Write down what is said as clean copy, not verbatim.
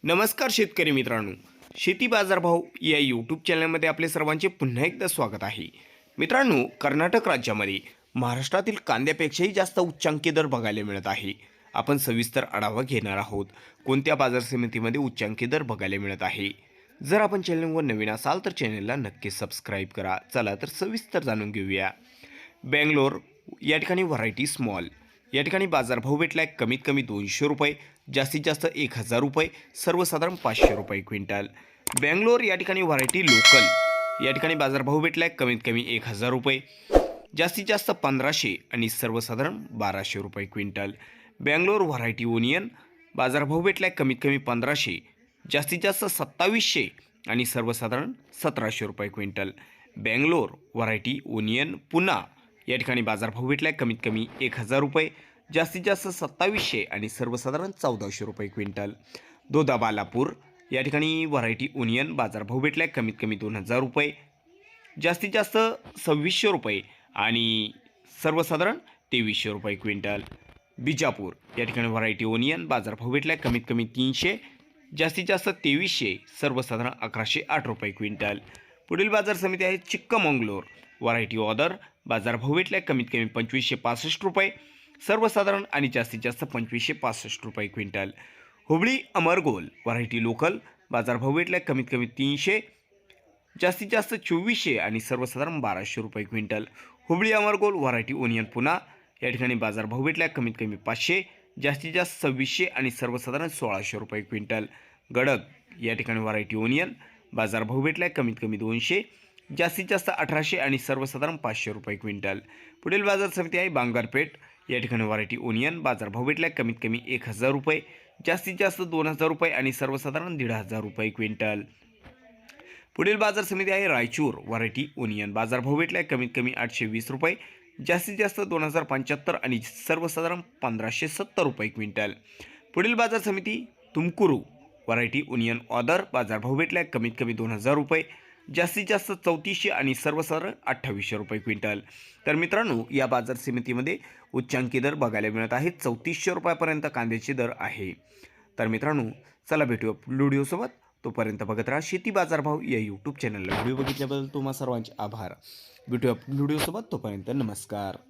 नमस्कार शेतकरी मित्रांनो, शेती बाजारभाव या यूट्यूब चॅनलमध्ये आपले सर्वांचे पुन्हा एकदा स्वागत आहे. मित्रांनो, कर्नाटक राज्यामध्ये महाराष्ट्रातील कांद्यापेक्षाही जास्त उच्चांकी दर बघायला मिळत आहे. आपण सविस्तर आढावा घेणार आहोत. कोणत्या बाजार समितीमध्ये उच्चांकी दर बघायला मिळत आहे. जर आपण चॅनलवर नवीन असाल तर चॅनलला नक्की सबस्क्राईब करा. चला तर सविस्तर जाणून घेऊया. बेंगलोर या ठिकाणी व्हरायटी स्मॉल या ठिकाणी बाजारभाव भेटला आहे कमीत कमी 200 रुपये, जास्तीत जास्त 1000 रुपये, सर्वसाधारण 500 रुपये क्विंटल. बेंगलोर या ठिकाणी व्हरायटी लोकल या ठिकाणी बाजारभाव भेटला आहे कमीत कमी 1000 रुपये, जास्तीत जास्त 1500 आणि सर्वसाधारण 1200 रुपये क्विंटल. बेंगलोर व्हरायटी ओनियन बाजारभाव भेटला आहे कमीत कमी 1500, जास्तीत जास्त 2700 आणि सर्वसाधारण 1700 रुपये क्विंटल. बेंगलोर व्हरायटी ओनियन पुन्हा या ठिकाणी बाजारभाव भेटला आहे कमीत कमी 1000 रुपये, जास्तीत जास्त 2700 आणि सर्वसाधारण 1400 रुपये क्विंटल. दोदाबालापूर या ठिकाणी व्हरायटी ओनियन बाजारभाव भेटला आहे कमीत कमी 2000 रुपये, जास्तीत जास्त 2600 रुपये आणि सर्वसाधारण 2300 रुपये क्विंटल. बिजापूर या ठिकाणी व्हरायटी ओनियन बाजारभाव भेटला आहे कमीत कमी 300, जास्तीत जास्त 2300, सर्वसाधारण 1108 रुपये क्विंटल. पुढील बाजार समिती आहे चिक्कमंगलोर व्हरायटी ऑर्डर बाजारभाव भेटला आहे कमीत कमी 2565 रुपये, सर्वसाधारण आणि जास्तीत जास्त 2565 रुपये क्विंटल. हुबळी अमरगोल व्हरायटी लोकल बाजारभाव भेटला आहे कमीत कमी 300, जास्तीत जास्त 2400 आणि सर्वसाधारण 1200 रुपये क्विंटल. हुबळी अमरगोल व्हरायटी ओनियन पुन्हा या ठिकाणी बाजारभाव भेटला आहे कमीत कमी 500, जास्तीत जास्त 2600 आणि सर्वसाधारण 1600 रुपये क्विंटल. गडग या ठिकाणी व्हरायटी ओनियन बाजारभाव भेटला आहे कमीत कमी 200, जास्तीत जास्त 1800 आणि सर्वसाधारण 500 रुपये क्विंटल. पुढील बाजार समिती आहे बांगरपेठ या ठिकाणी व्हरायटी ओनियन बाजारभाव भेटला आहे कमीत कमी 1000 रुपये, जास्तीत जास्त 2000 रुपये आणि सर्वसाधारण 1500 रुपये क्विंटल. पुढील बाजार समिती आहे रायचूर व्हरायटी ओनियन बाजारभाव भेटला आहे कमीत कमी 820 रुपये, जास्तीत जास्त 2075 आणि सर्वसाधारण 1570 रुपये क्विंटल. पुढील बाजार समिती तुमकुरू व्हरायटी ओनियन ऑर्डर बाजारभाव भेटला आहे कमीत कमी 2000 रुपये, जास्तीत जास्त 3400 आणि सर्वसाधारण 2800 रुपये क्विंटल. तर मित्रांनो, या बाजार समितीमध्ये उच्चांकी दर बघायला मिळत आहेत. 3400 रुपयापर्यंत कांद्याचे दर आहे. तर मित्रांनो, चला भेटूया व्हिडिओसोबत. तोपर्यंत बघत राहा शेती बाजारभाव या यूट्यूब चॅनलला. व्हिडिओ बघितल्याबद्दल तुम्हा सर्वांचे आभार. भेटूया व्हिडिओसोबत. तोपर्यंत नमस्कार.